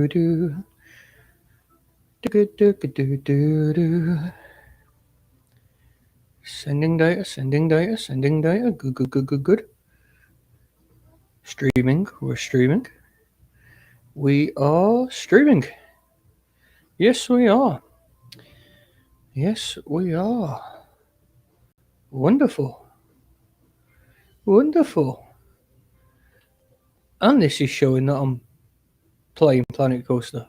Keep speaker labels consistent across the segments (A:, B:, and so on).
A: do. Do. Sending data, sending data, sending data. Good, good, good, good, good. Streaming, we're streaming. We are streaming. Yes, we are. Yes, we are. Wonderful. Wonderful. And this is showing that I'm playing Planet Coaster.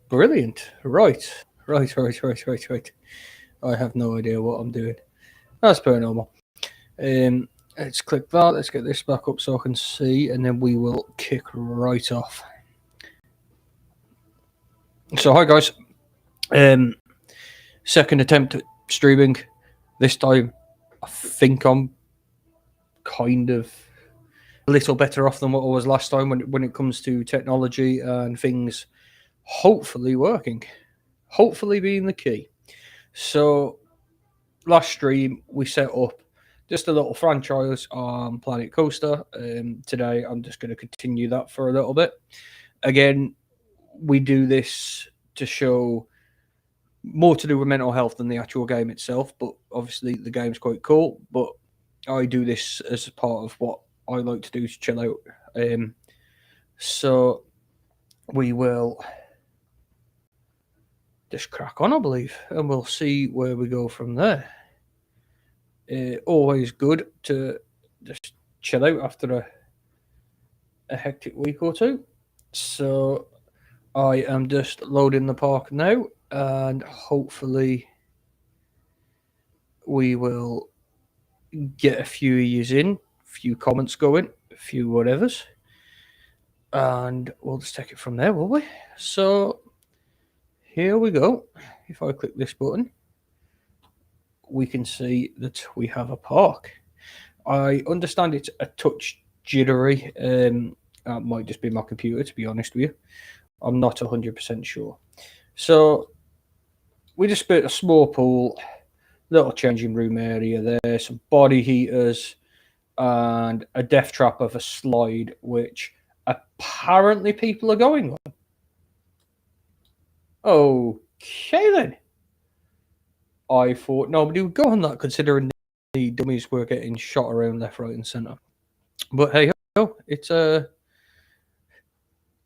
A: Brilliant. Right. Right. I have no idea what I'm doing. That's paranormal. Let's click that. Let's get this back up so I can see, and then we will kick right off. So, hi guys. Second attempt at streaming. This time, I think I'm kind of a little better off than what I was last time when it comes to technology and things hopefully working. Hopefully being the key. So, last stream we set up just a little franchise on Planet Coaster. Today I'm just going to continue that for a little bit. Again, we do this to show more to do with mental health than the actual game itself, but obviously the game's quite cool. But I do this as part of what I like to do to chill out. So we will just crack on, I believe, and we'll see where we go from there. Always good to just chill out after a hectic week or two. So I am just loading the park now, and hopefully we will get a few years in, a few comments going, a few whatevers, and we'll just take it from there, will we? So here we go. If I click this button, we can see that we have a park. I understand it's a touch jittery. That might just be my computer, to be honest with you. I'm not 100% sure. So we just built a small pool, little changing room area there, some body heaters, and a death trap of a slide, which apparently people are going on. Okay then. I thought nobody would go on that, considering the dummies were getting shot around left, right, and centre. But hey ho, it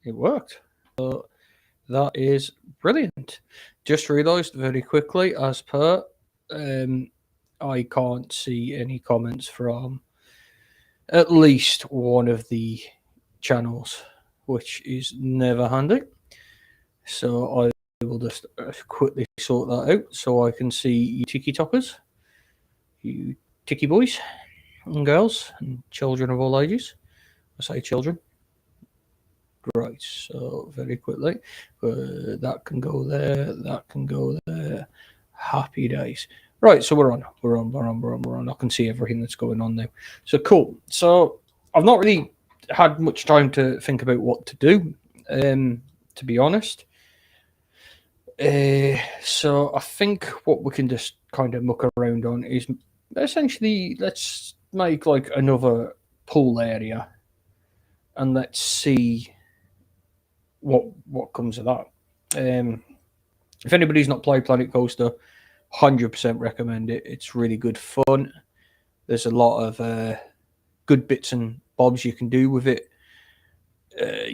A: worked. So that is brilliant. Just realised very quickly, as per, I can't see any comments from at least one of the channels, which is never handy. So I will just quickly sort that out so I can see you tiki talkers, you tiki boys and girls and children of all ages. I say children. Right, so very quickly, that can go there, that can go there. Happy days. Right, so we're on. I can see everything that's going on now. So cool. So I've not really had much time to think about what to do, to be honest. So I think what we can just kind of muck around on is essentially let's make like another pool area, and let's see what comes of that. If anybody's not played Planet Coaster, 100% recommend it. It's really good fun. There's a lot of good bits and bobs you can do with it.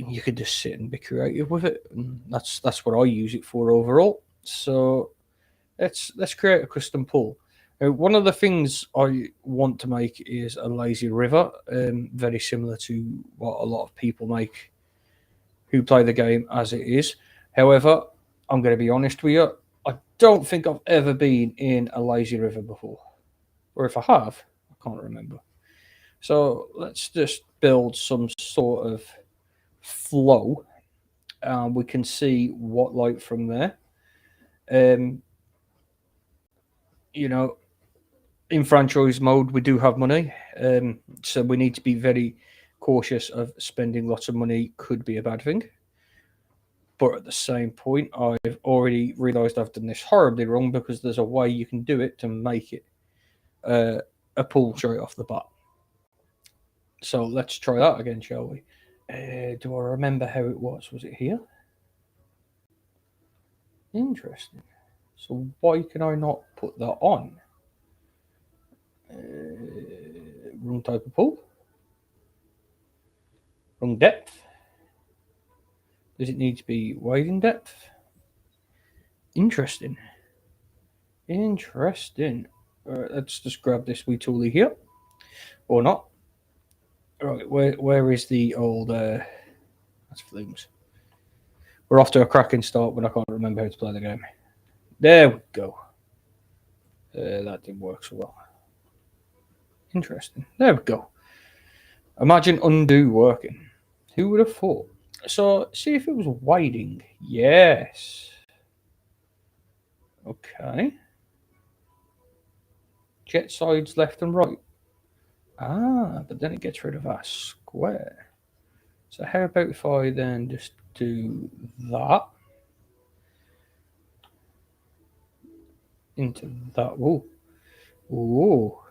A: You can just sit and be creative with it, and that's what I use it for overall. So let's create a custom pool. One of the things I want to make is a lazy river, very similar to what a lot of people make who play the game as it is. However, I'm going to be honest with you, I don't think I've ever been in a lazy river before. Or if I have, I can't remember. So let's just build some sort of flow. We can see what light from there. Um, you know, in franchise mode, we do have money. So we need to be very cautious of spending lots of money, could be a bad thing. But at the same point, I've already realised I've done this horribly wrong because there's a way you can do it to make it a pull straight off the bat. So let's try that again, shall we? Do I remember how it was? Was it here? Interesting. So why can I not put that on? Wrong type of pool? Wrong depth? Does it need to be wide in depth? Interesting. Interesting. Let's just grab this wee toolie here. Or not. Right, where is the old... that's flames. We're off to a cracking start, but I can't remember how to play the game. There we go. That didn't work so well. Interesting. There we go. Imagine undo working. Who would have thought? So, see if it was widening. Yes. Okay. Jet sides left and right. Ah, but then it gets rid of our square. So how about if I then just do that into that? Whoa. Whoa.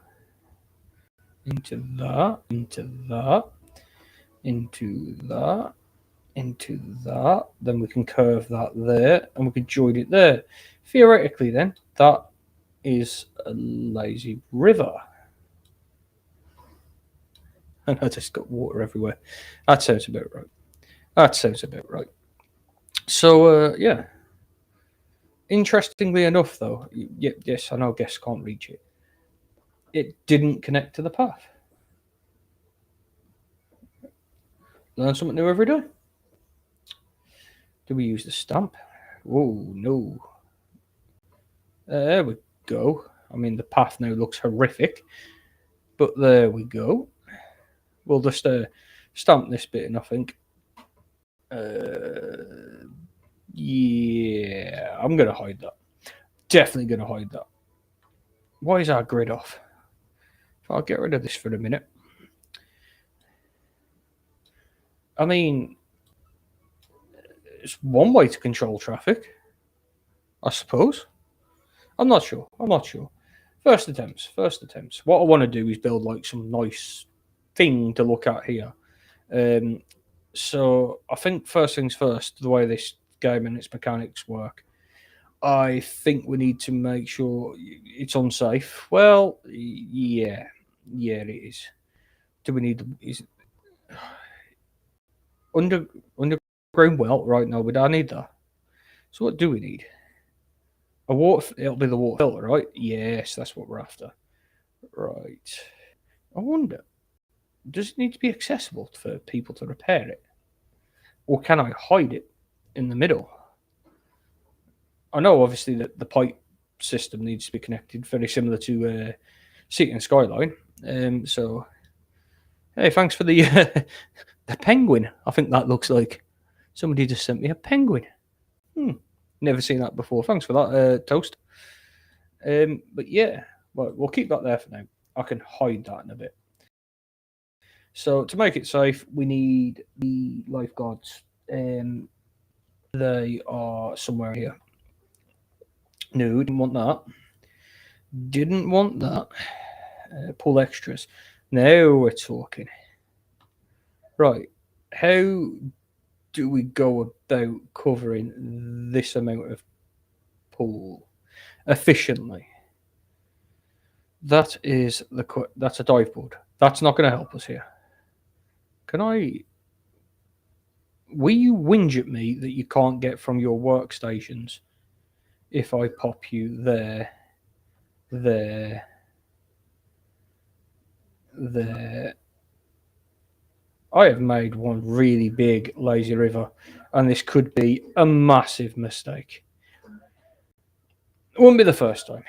A: Into that, into that, into that, into that. Then we can curve that there, and we can join it there. Theoretically, then, that is a lazy river. And I just got water everywhere. That sounds about right. That sounds about right. So, yeah. Interestingly enough, though, yes, I know guests can't reach it. It didn't connect to the path. Learn something new every day. Do we use the stamp? Oh, no. There we go. I mean, the path now looks horrific, but there we go. We'll just stamp this bit in, I think. Yeah, I'm going to hide that. Definitely going to hide that. Why is our grid off? I'll get rid of this for a minute. I mean, it's one way to control traffic, I suppose. I'm not sure. First attempts. What I want to do is build like some nice thing to look at here. So I think first things first, the way this game and its mechanics work, I think we need to make sure it's unsafe. Well, yeah, it is. Do we need? Is underground well? Right, no, we don't need that. So what do we need? A water. It'll be the water filter, right? Yes, that's what we're after. Right. I wonder, does it need to be accessible for people to repair it, or can I hide it in the middle? I know, obviously, that the pipe system needs to be connected, very similar to City and Skyline. So, hey, thanks for the the penguin. I think that looks like somebody just sent me a penguin. Never seen that before. Thanks for that, Toast. But yeah, well, we'll keep that there for now. I can hide that in a bit. So to make it safe, we need the lifeguards. They are somewhere here. No, didn't want that. Didn't want that. Pull extras. Now we're talking. Right. How do we go about covering this amount of pool efficiently? That's a dive board. That's not going to help us here. Can I? Will you whinge at me that you can't get from your workstations if I pop you there, there, there? I have made one really big lazy river, and this could be a massive mistake. It wouldn't be the first time.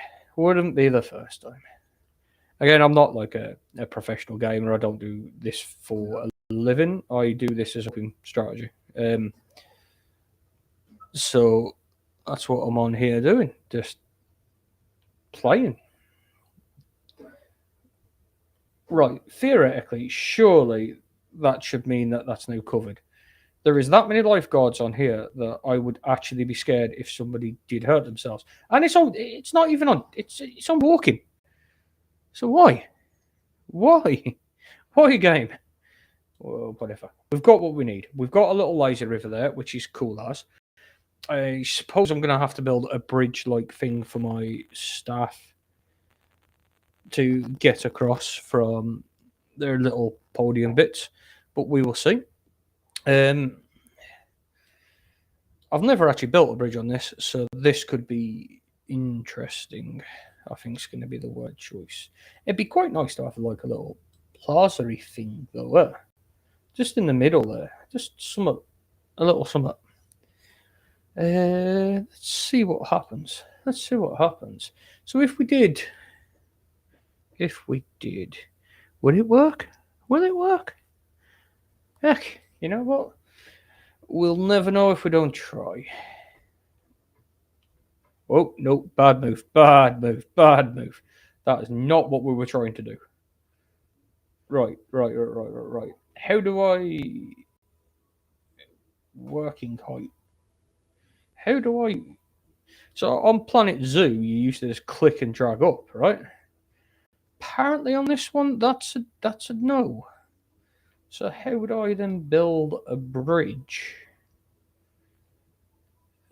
A: Again, I'm not like a professional gamer. I don't do this for a living. I do this as a strategy. So that's what I'm on here doing, just playing. Right, theoretically, surely that should mean that that's now covered. There is that many lifeguards on here that I would actually be scared if somebody did hurt themselves. And it's not even on. It's on walking. So why? Why game? Well, whatever. We've got what we need. We've got a little lazy river there, which is cool as. I suppose I'm going to have to build a bridge-like thing for my staff to get across from their little podium bits, but we will see. I've never actually built a bridge on this, so this could be interesting. I think it's going to be the word choice. It'd be quite nice to have like a little plaza-y thing, though, just in the middle there, just a little something. Let's see what happens. So if we did, will it work? Will it work? Heck, you know what? We'll never know if we don't try. Oh, no, bad move. That is not what we were trying to do. Right. How do I... Working height. How do I... So on Planet Zoo, you used to just click and drag up, right? Apparently on this one, that's a no. So how would I then build a bridge?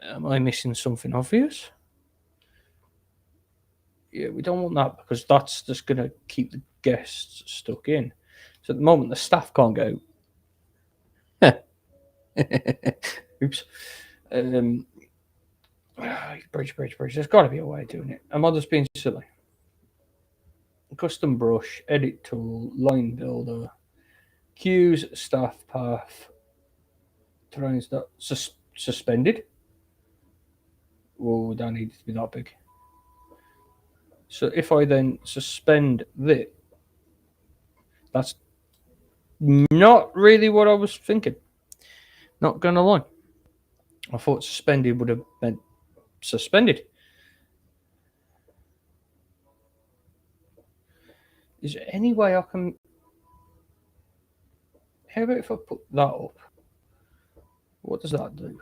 A: Am I missing something obvious? Yeah, we don't want that because that's just going to keep the guests stuck in. So at the moment, the staff can't go. Oops. Bridge. There's got to be a way of doing it. Am I just being silly? Custom brush, edit tool, line builder, cues, staff path, terrain start, suspended. Whoa, that needs to be that big. So if I then suspend this, that's not really what I was thinking. Not gonna lie. I thought suspended would have meant suspended. Is there any way I can... How about if I put that up? What does that do?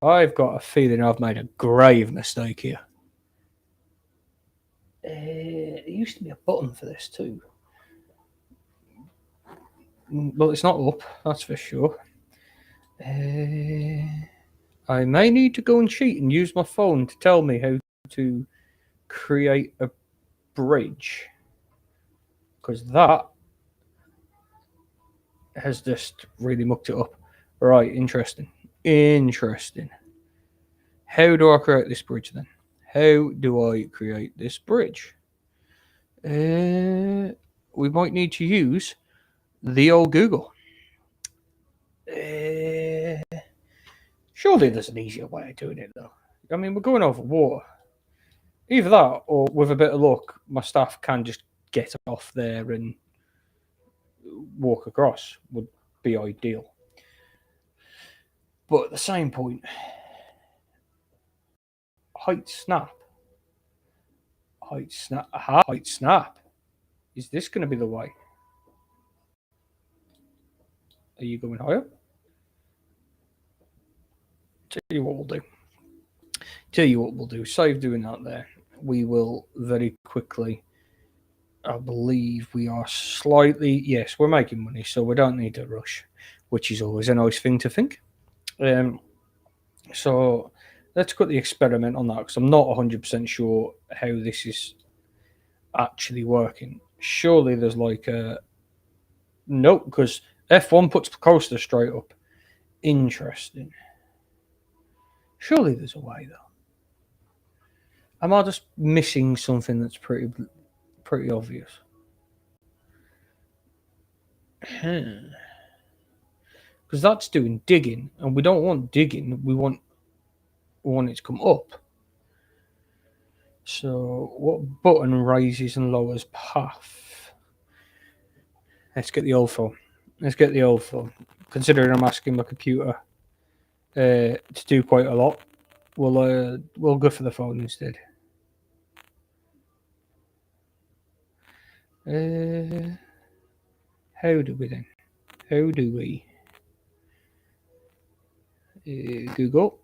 A: I've got a feeling I've made a grave mistake here. There used to be a button for this too. Well, it's not up, that's for sure. I may need to go and cheat and use my phone to tell me how to create a bridge. Because that has just really mucked it up. Right, interesting. How do I create this bridge then? How do I create this bridge? We might need to use the old Google. Surely there's an easier way of doing it, though. I mean, we're going over water. Either that, or with a bit of luck, my staff can just get off there and walk across. Would be ideal. But at the same point, height snap. Is this going to be the way? Are you going higher? Tell you what we'll do. Save doing that there. We will very quickly. I believe we are slightly... Yes, we're making money, so we don't need to rush, which is always a nice thing to think. So let's cut the experiment on that because I'm not 100% sure how this is actually working. Surely there's like a... Nope, because F1 puts the coaster straight up. Interesting. Surely there's a way, though. Am I just missing something that's pretty obvious? Because that's doing digging, and we don't want digging. We want it to come up. So what button raises and lowers path? Let's get the old phone. Considering I'm asking my computer to do quite a lot, we'll go for the phone instead. How do we then? Google.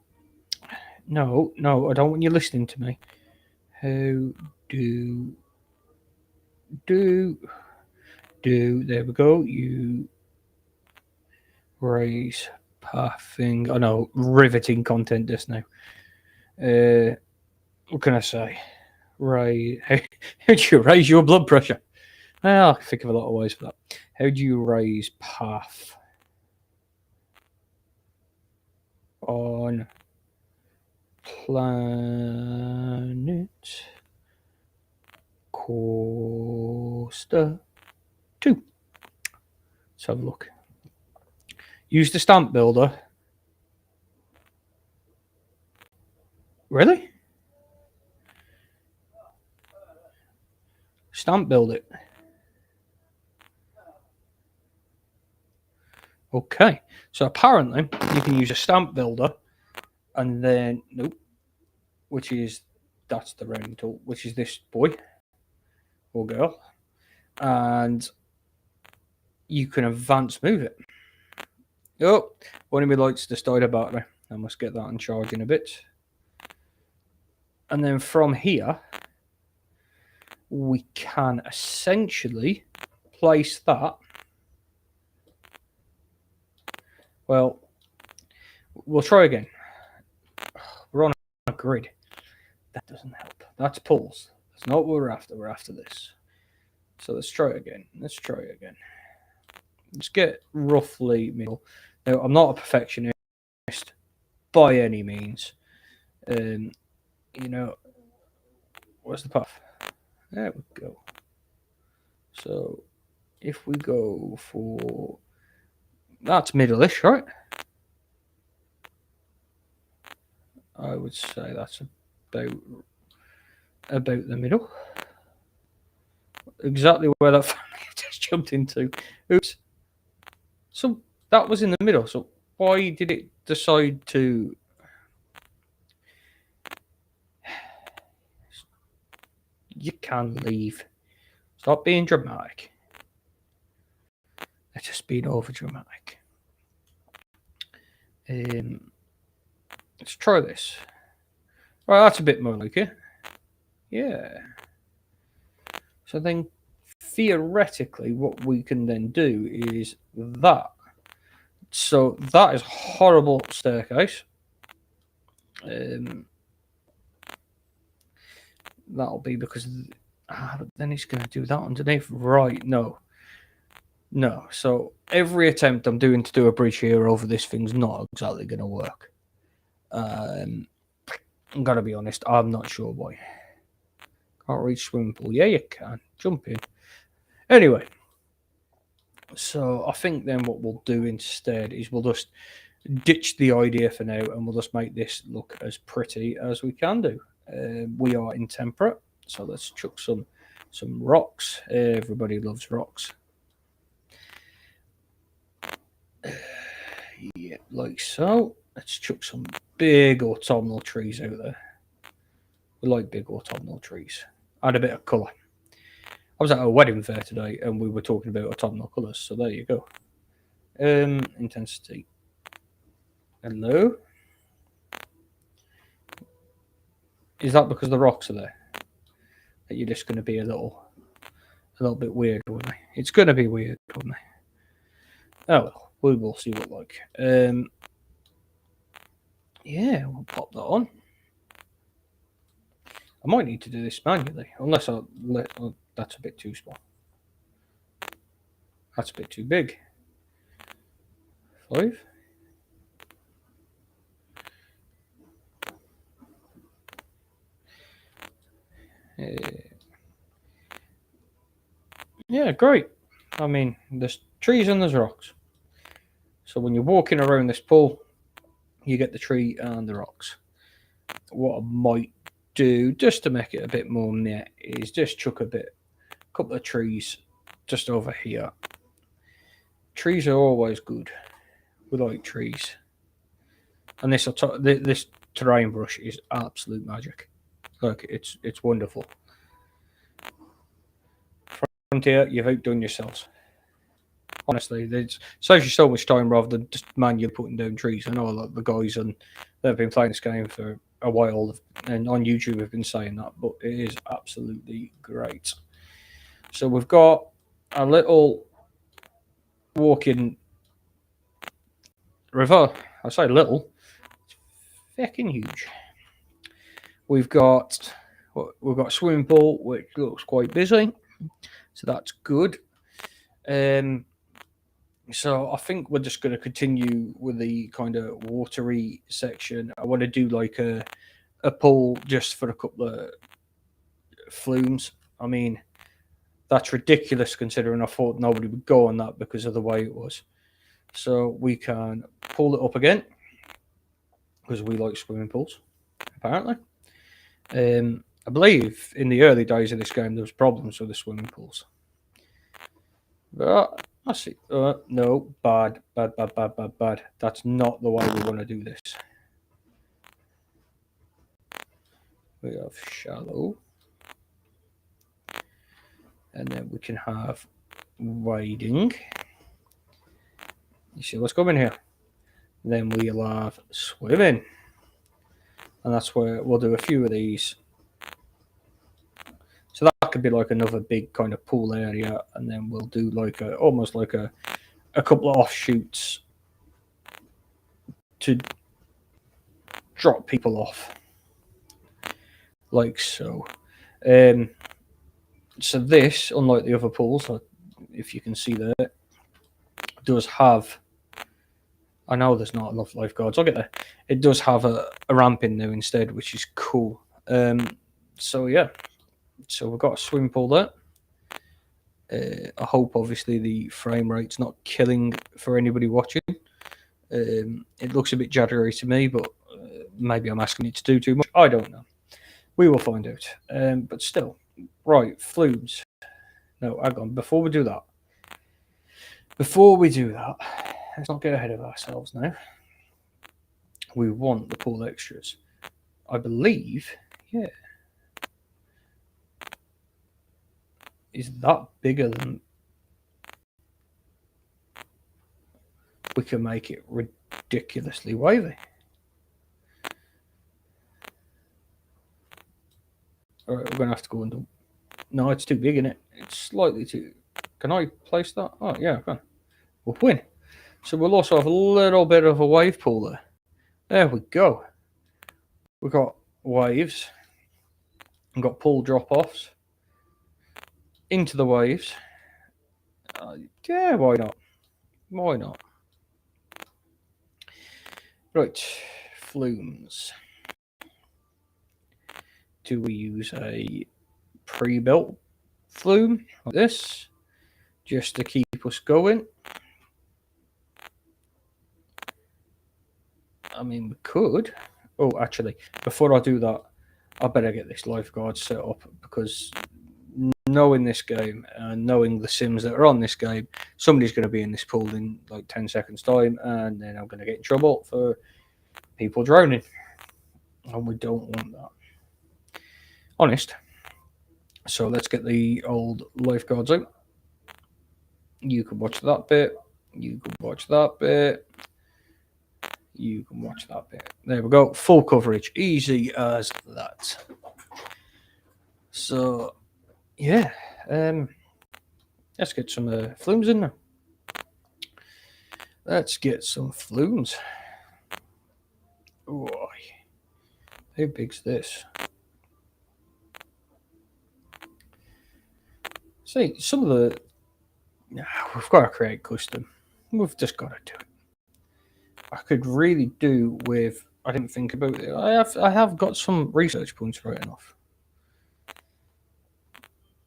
A: No, I don't want you listening to me. How do there we go. You raise Pathing. I know, riveting content this now. What can I say? Right. How do you raise your blood pressure? Well, I think of a lot of ways for that. How do you raise path on planet Coaster 2? Let's have a look. Use the stamp builder. Really? Stamp build it. Okay. So apparently you can use a stamp builder and then nope. That's the rounding tool, which is this boy or girl. And you can advance move it. Oh, one of my lights just died a battery. I must get that on charge in a bit. And then from here, we can essentially place that. Well, we'll try again. We're on a grid. That doesn't help. That's pulls. That's not what we're after. We're after this. So let's try it again. Let's get roughly middle. Now, I'm not a perfectionist by any means. You know, where's the path? There we go. So if we go for that's middle-ish, right? I would say that's about the middle. Exactly where that family just jumped into. Oops. So that was in the middle. So why did it decide to? You can leave. Stop being dramatic. They're just being over dramatic. Let's try this. Right, that's a bit more like it. Yeah. So then theoretically what we can then do is that. So that is a horrible staircase. That'll be because but then he's going to do that underneath. Right, no. So every attempt I'm doing to do a bridge here over this thing's not exactly going to work. I'm going to be honest, I'm not sure why. Can't reach swimming pool. Yeah, you can. Jump in. Anyway, so I think then what we'll do instead is we'll just ditch the idea for now and we'll just make this look as pretty as we can do. We are intemperate, so let's chuck some rocks. Everybody loves rocks. Yeah, like so. Let's chuck some big autumnal trees out there. We like big autumnal trees. Add a bit of colour. I was at a wedding fair today and we were talking about autumnal colours, so there you go. Intensity. Hello? Is that because the rocks are there? That you're just going to be a little bit weird with me? It's going to be weird with me. Oh well, we will see what like. Yeah, we'll pop that on. I might need to do this manually, unless that's a bit too small. That's a bit too big. 5. Yeah, great. I mean, there's trees and there's rocks. So when you're walking around this pool, you get the tree and the rocks. What I might do, just to make it a bit more net, is just chuck a couple of trees just over here. Trees are always good. We like trees. And this terrain brush is absolute magic. Look, it's wonderful. Frontier, you've outdone yourselves. Honestly, it saves you so much time rather than just manually putting down trees. I know a lot of the guys that have been playing this game for a while and on YouTube have been saying that, but it is absolutely great. So we've got a little walking river. I say little. It's fucking huge. We've got a swimming pool which looks quite busy, so that's good. So I think we're just going to continue with the kind of watery section. I want to do like a pool just for a couple of flumes. I mean, that's ridiculous considering I thought nobody would go on that because of the way it was. So we can pull it up again because we like swimming pools, apparently. I believe in the early days of this game there was problems with the swimming pools. But I see. No, bad. That's not the way we want to do this. We have shallow. And then we can have wading. You see what's coming here? Then we'll have swimming. And that's where we'll do a few of these. So that could be like another big kind of pool area. And then we'll do like almost like a couple of offshoots to drop people off. Like so. So this, unlike the other pools, if you can see there, does have... I know there's not enough lifeguards. I'll get there. It does have a ramp in there instead, which is cool. So yeah. So we've got a swimming pool there. I hope, obviously, the frame rate's not killing for anybody watching. It looks a bit jaggery to me, but maybe I'm asking it to do too much. I don't know. We will find out. But still. Right, flumes. No, hang on. Before we do that, let's not get ahead of ourselves now. We want the pool extras. I believe, yeah. Is that bigger than... We can make it ridiculously wavy. Alright, we're going to have to go into... No, it's too big, isn't it? It's slightly too... Can I place that? Oh, yeah, I can. We'll win. So we'll also have a little bit of a wave pool there. There we go. We've got waves. We've got pool drop-offs. Into the waves. Yeah, why not? Why not? Right, flumes. Do we use a pre-built flume like this just to keep us going? I mean, we could. Oh, actually, before I do that, I better get this lifeguard set up, because knowing this game and knowing the sims that are on this game, somebody's going to be in this pool in like 10 seconds time, and then I'm going to get in trouble for people drowning, and we don't want that. Honest. So let's get the old lifeguards out. You can watch that bit. You can watch that bit. You can watch that bit. There we go. Full coverage. Easy as that. So, yeah. Let's get some flumes in there. Let's get some flumes. Oh, how big's this? See, some of the... We've got to create custom. We've just got to do it. I could really do with... I didn't think about it. I have got some research points right enough.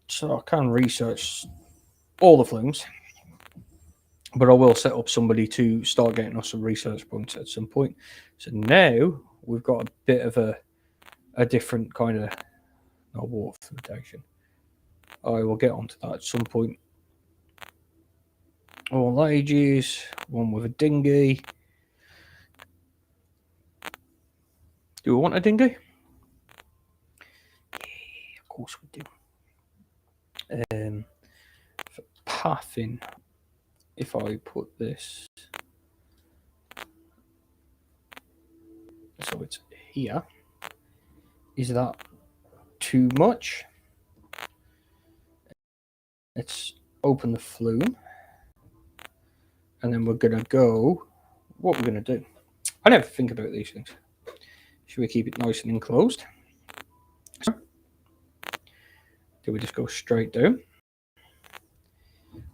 A: So I can research all the flumes. But I will set up somebody to start getting us some research points at some point. So now we've got a bit of a different kind of... water filtration. I will get onto that at some point. All ages. One with a dinghy. Do we want a dinghy? Yeah, of course we do. For pathing, if I put this, so it's here, is that too much? Let's open the flume, and then we're going to go what we're going to do. I never think about these things. Should we keep it nice and enclosed? Do we just go straight down?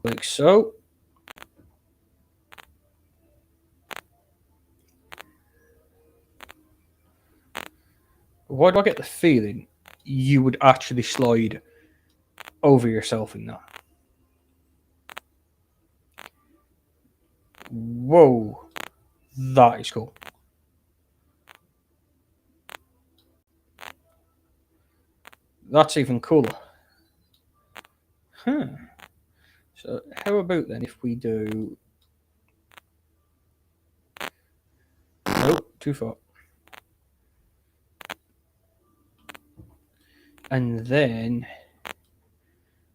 A: Like so. Why do I get the feeling you would actually slide over yourself in that? Whoa. That is cool. That's even cooler. Huh. So how about then if we do... Nope, too far. And then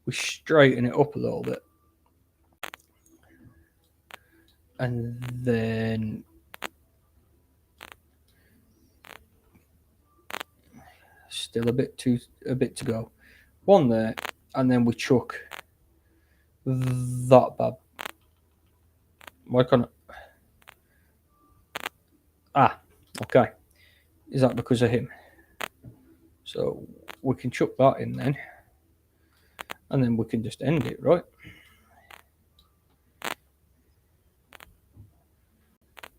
A: we straighten it up a little bit. And then still a bit to go. One there, and then we chuck that bad. Why can't I? Ah, okay. Is that because of him? So we can chuck that in then, and then we can just end it, right?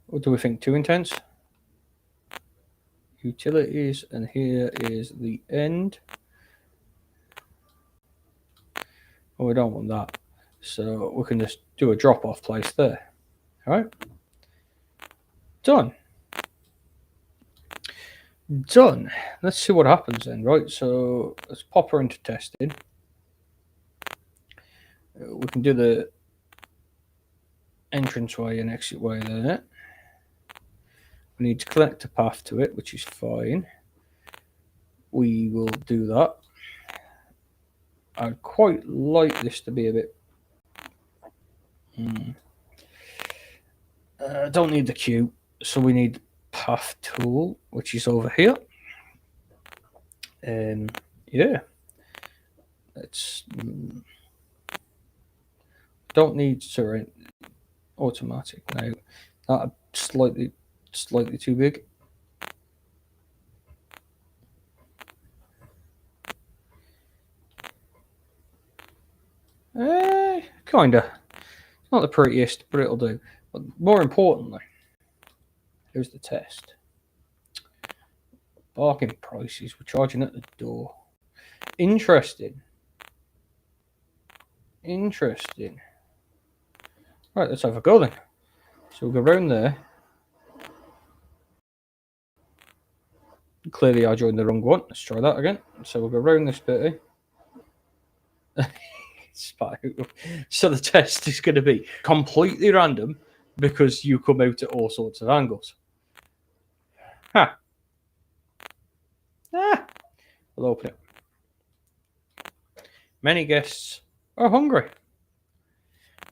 A: What do we think? Too intense? Utilities, and here is the end. Oh, we don't want that. So we can just do a drop-off place there. All right. Done. Done. Let's see what happens then, right? So let's pop her into testing. We can do the entranceway and exitway there. We need to collect a path to it, which is fine. We will do that. I'd quite like this to be a bit... don't need the queue, so we need path tool, which is over here. Yeah. Let's... don't need terrain automatic now. That slightly too big. Kinda. It's not the prettiest, but it'll do. But more importantly, here's the test. Bargain prices. We're charging at the door. Interesting. Right, let's have a go then. So we'll go round there. Clearly I joined the wrong one. Let's try that again. So we'll go round this bit. So the test is going to be completely random because you come out at all sorts of angles. Ha! Ah! We'll open it. Many guests are hungry.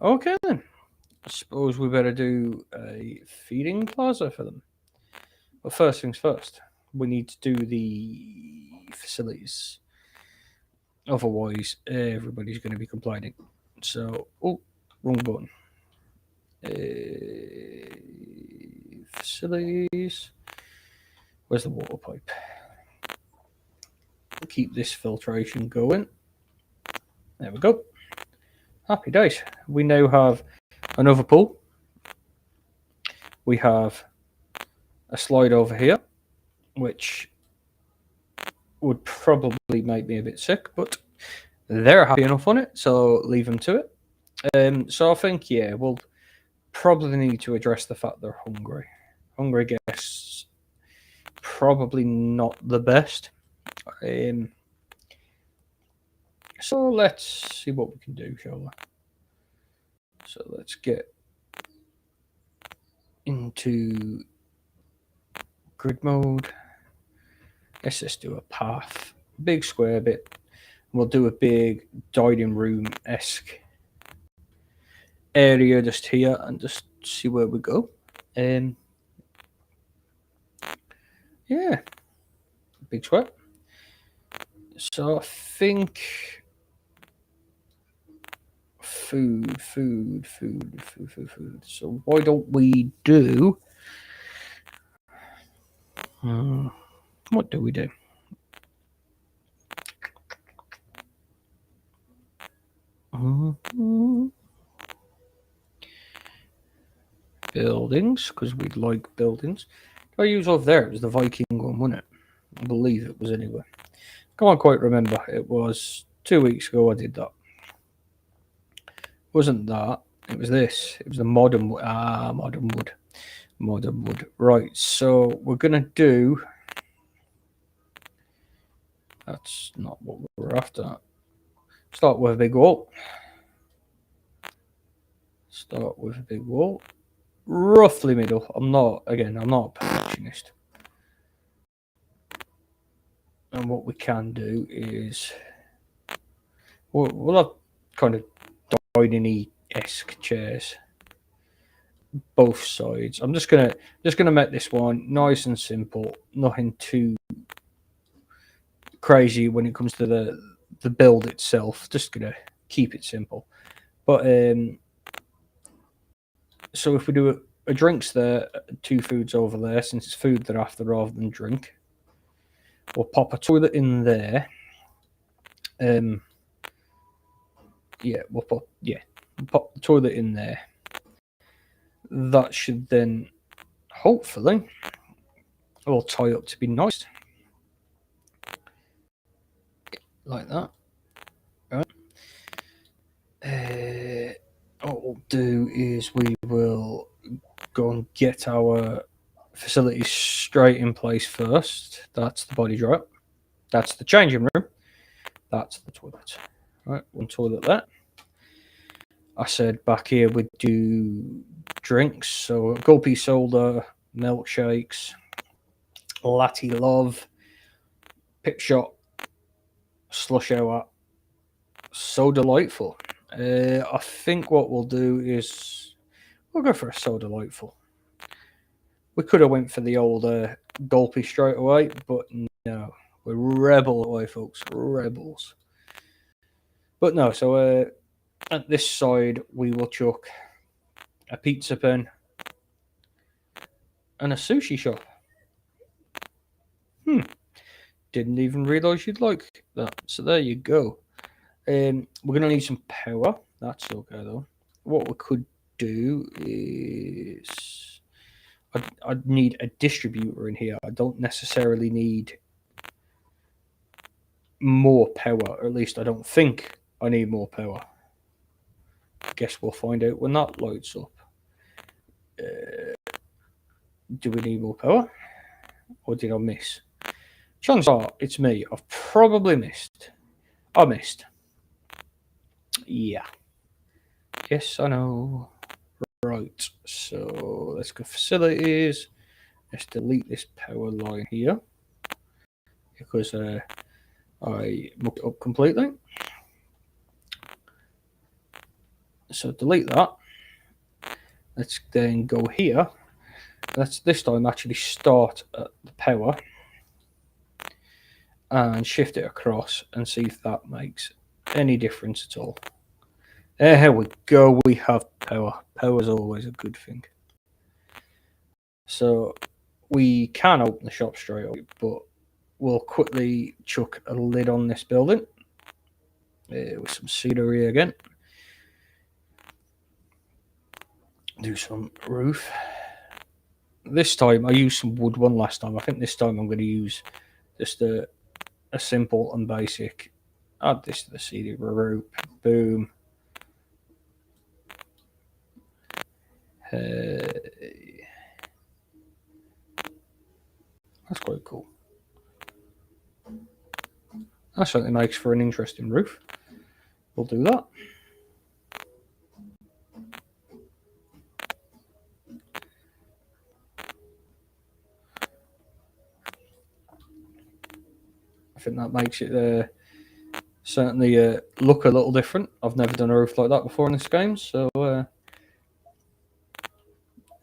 A: Okay then. I suppose we better do a feeding plaza for them. But first things first, we need to do the facilities. Otherwise, everybody's going to be complaining. So, oh, wrong button. Facilities. Where's the water pipe? Keep this filtration going. There we go. Happy days. We now have another pool. We have a slide over here, which would probably make me a bit sick, but they're happy enough on it, so leave them to it. So I think, yeah, we'll probably need to address the fact they're hungry. Hungry guests, probably not the best. So let's see what we can do, shall we? So let's get into grid mode. Let's just do a path, big square bit. We'll do a big dining room-esque area just here and just see where we go. Yeah, big square. So I think food. So why don't we do... what do we do? Buildings, because we like buildings. Did I use over there? It was the Viking one, wasn't it? I believe it was anyway. Can't quite remember. It was 2 weeks ago I did that. Wasn't that? It was this. It was the modern wood. Modern wood. Right, so we're gonna do... That's not what we're after. Start with a big wall. Roughly middle. I'm not a perfectionist. And what we can do is we'll have kind of dining-esque chairs, both sides. I'm just gonna make this one nice and simple. Nothing too crazy when it comes to the build itself. Just gonna keep it simple. But so if we do a drinks there, 2 foods over there, since it's food they're after rather than drink. We'll pop a toilet in there. We'll pop the toilet in there. That should then hopefully all tie up to be nice. Like that. Right. What we'll do is we will go and get our facilities straight in place first. That's the body dryer. That's the changing room. That's the toilet. Right, one toilet there. I said back here we'd do drinks, so gulpy soda, milkshakes, latte love, pip shot, slush hour. So delightful. I think what we'll do is we'll go for a so delightful. We could have went for the old gulpy straight away, but no, we're rebel away, folks. Rebels. But no, so at this side we will chuck a pizza pen and a sushi shop. Didn't even realise you'd like that. So there you go. We're going to need some power. That's okay, though. What we could do is... I'd need a distributor in here. I don't necessarily need more power. Or at least I don't think I need more power. I guess we'll find out when that loads up. Do we need more power? Or did I miss? Chances are it's me. I've probably missed. I missed. Yeah. Yes, I know. Right. So let's go facilities. Let's delete this power line here because I mucked it up completely. So delete that. Let's then go here. Let's this time actually start at the power and shift it across and see if that makes any difference at all. There we go. We have power. Power is always a good thing. So we can open the shop straight away, but we'll quickly chuck a lid on this building with some scenery again. Do some roof. This time I used some wood one last time. I think this time I'm going to use just a simple and basic. Add this to the CD roof. Boom. That's quite cool. That certainly makes for an interesting roof. We'll do that. I think that makes it certainly look a little different. I've never done a roof like that before in this game, so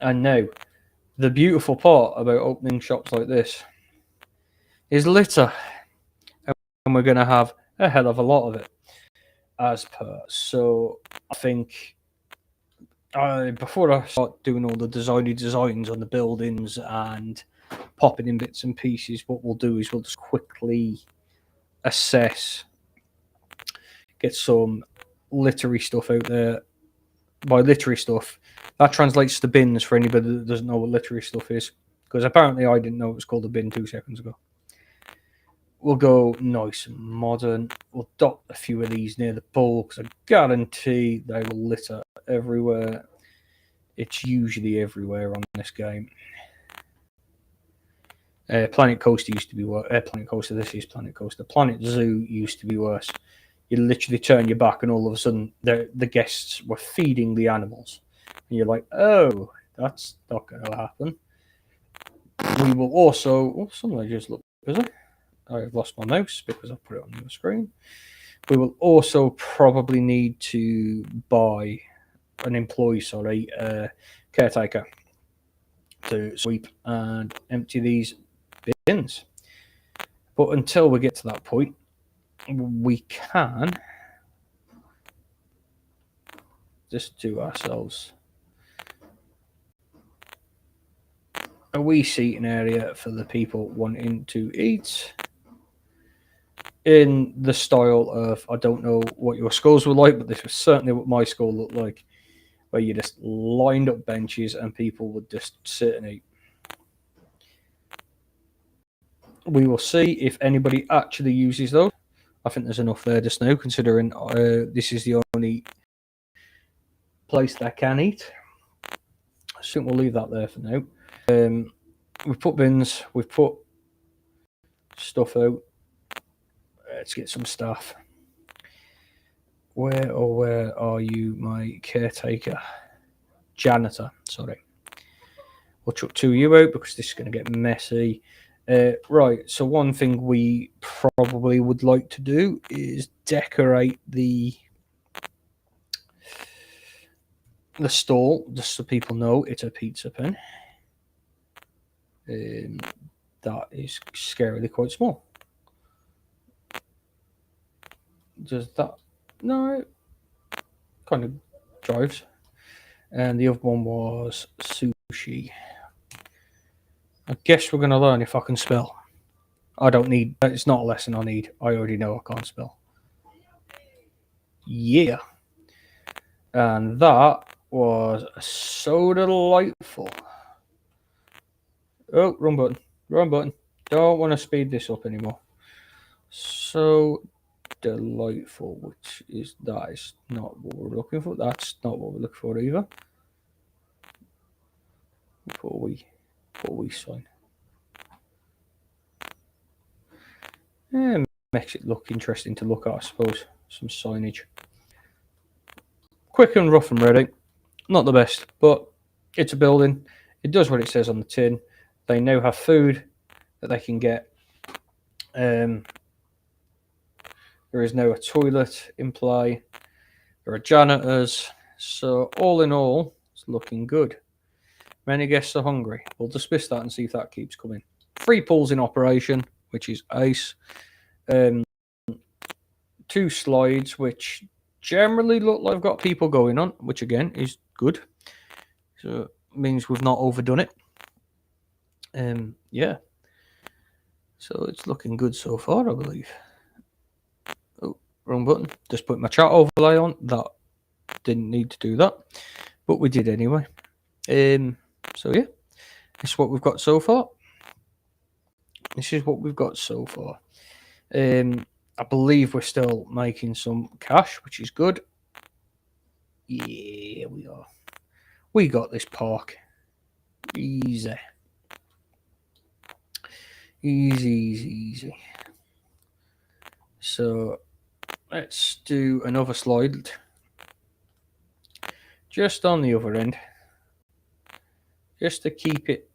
A: and now the beautiful part about opening shops like this is litter, and we're going to have a hell of a lot of it. as per. So I think before I start doing all the designs on the buildings and popping in bits and pieces, what we'll do is we'll just quickly assess, get some literary stuff out there. By literary stuff, that translates to bins for anybody that doesn't know what literary stuff is, because apparently I didn't know it was called a bin 2 seconds ago. We'll go nice and modern. We'll dot a few of these near the pool, because I guarantee they will litter everywhere. It's usually everywhere on this game. Planet Coaster used to be worse. Planet Coaster, this is Planet Coaster. Planet Zoo used to be worse. You literally turn your back, and all of a sudden, the guests were feeding the animals. And you're like, oh, that's not going to happen. We will also... Oh, suddenly I just look busy. I've lost my mouse because I put it on the screen. We will also probably need to buy an employee, caretaker, to sweep and empty these bins. But until we get to that point, we can just do ourselves a wee seating area for the people wanting to eat, in the style of, I don't know what your schools were like, but this was certainly what my school looked like, where you just lined up benches and people would just sit and eat. We will see if anybody actually uses those. I think there's enough there just now, considering this is the only place that can eat. I think we'll leave that there for now. We've put bins, we've put stuff out. Let's get some staff. Where are you, my caretaker? Janitor, sorry. We'll chuck 2 of you out because this is going to get messy. Right, so one thing we probably would like to do is decorate the stall, just so people know it's a pizza pen. That is scarily quite small. Does that? No, kind of drives. And the other one was sushi. I guess we're going to learn if I can spell. I don't need... It's not a lesson I need. I already know I can't spell. Yeah. And that was so delightful. Oh, wrong button. Wrong button. Don't want to speed this up anymore. So delightful, which is... That is not what we're looking for. That's not what we're looking for either. Before we sign. Yeah, makes it look interesting to look at, I suppose. Some signage. Quick and rough and ready. Not the best, but it's a building. It does what it says on the tin. They now have food that they can get. There is now a toilet in play. There are janitors. So all in all, it's looking good. Many guests are hungry. We'll dismiss that and see if that keeps coming. 3 pools in operation, which is ace. 2 slides, which generally look like I've got people going on, which again is good. So it means we've not overdone it. Yeah. So it's looking good so far, I believe. Oh, wrong button. Just put my chat overlay on. That didn't need to do that, but we did anyway. So yeah, this is what we've got so far. I believe we're still making some cash, which is good. Yeah, we are. We got this park. Easy. Easy. So let's do another slide. Just on the other end. Just to keep it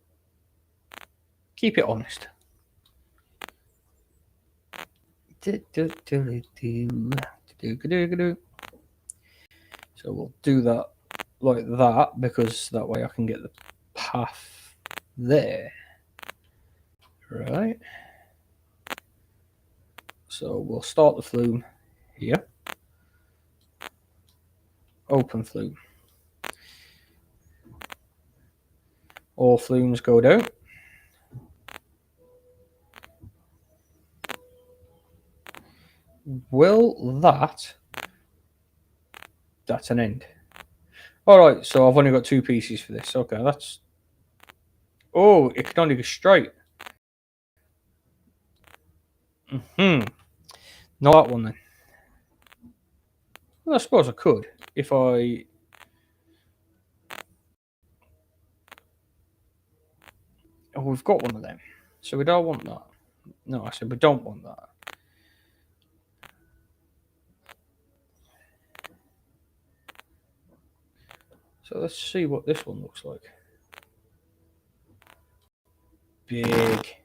A: honest. So we'll do that like that, because that way I can get the path there. Right. So we'll start the flume here. Open flume. All flumes go down. Will that's an end. Alright, so I've only got 2 pieces for this. Okay, that's... Oh, it can only go straight. Not that one then. Well, I suppose I could. If I... Oh, we've got one of them. So we don't want that. No, I said we don't want that. So let's see what this one looks like. Big.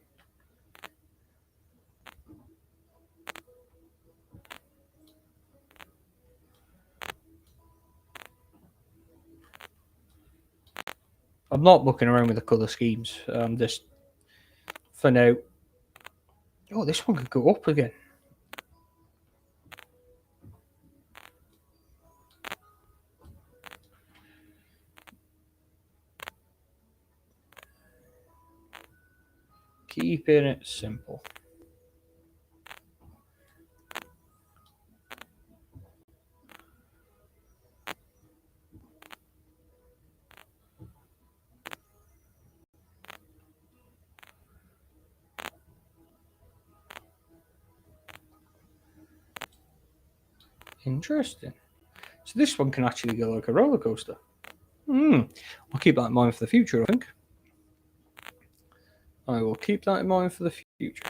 A: I'm not looking around with the colour schemes. Just for now. Oh, this one could go up again. Keeping it simple. Interesting. So this one can actually go like a roller coaster. I'll keep that in mind for the future, I think. I will keep that in mind for the future.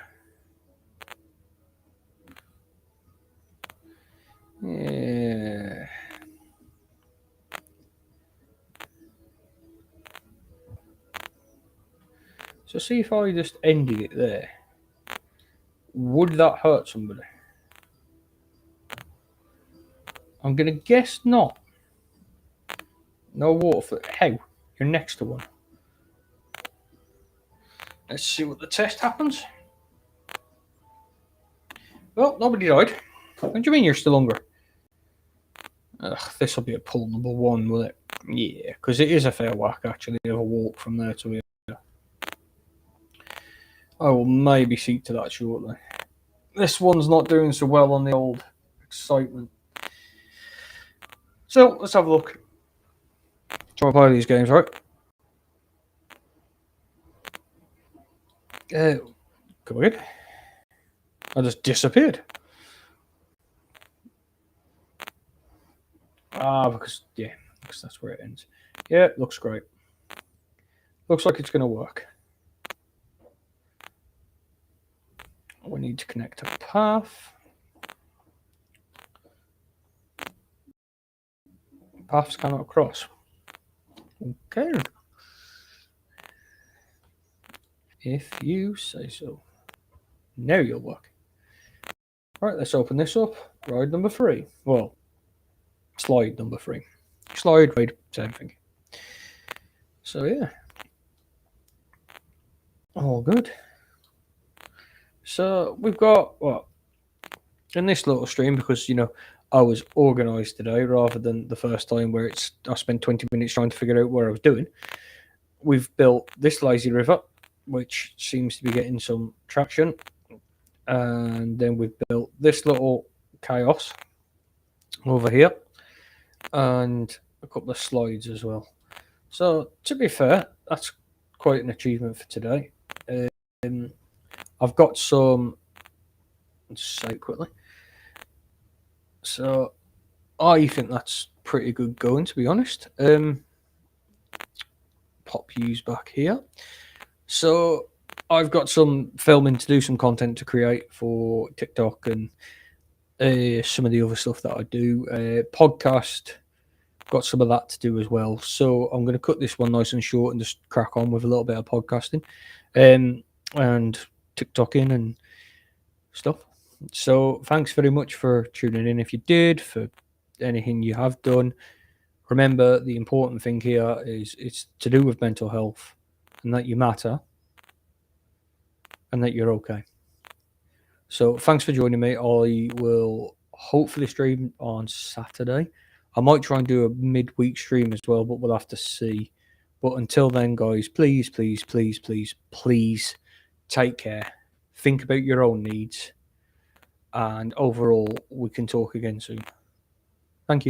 A: Yeah. So see if I just ended it there. Would that hurt somebody? I'm going to guess not. No water for... How? You're next to one. Let's see what the test happens. Well, nobody died. What do you mean you're still hungry? This will be a pull number 1, will it? Yeah, because it is a fair whack, actually, of a walk from there to here. I will maybe seek to that shortly. This one's not doing so well on the old excitement. So, let's have a look. Try to play these games, right? Go ahead. I just disappeared. Because that's where it ends. Yeah, looks great. Looks like it's going to work. We need to connect a path. Paths cannot cross. Okay. If you say so. Now you'll work. Alright, let's open this up. Ride number 3. Well, slide number 3. Slide, ride, same thing. So yeah. All good. So we've got, what? In this little stream, because, I was organised today rather than the first time where I spent 20 minutes trying to figure out what I was doing. We've built this lazy river, which seems to be getting some traction. And then we've built this little chaos over here. And a couple of slides as well. So, to be fair, that's quite an achievement for today. I've got some... Let's say it quickly. So, I think that's pretty good going, to be honest. Pop yous back here. So, I've got some filming to do, some content to create for TikTok and some of the other stuff that I do. Podcast, got some of that to do as well. So, I'm going to cut this one nice and short and just crack on with a little bit of podcasting and TikToking and stuff. So thanks very much for tuning in. If you did, for anything you have done, remember the important thing here is it's to do with mental health and that you matter and that you're okay. So thanks for joining me. I will hopefully stream on Saturday. I might try and do a midweek stream as well, but we'll have to see. But until then, guys, please, please, please, please, please take care. Think about your own needs. And overall, we can talk again soon. Thank you.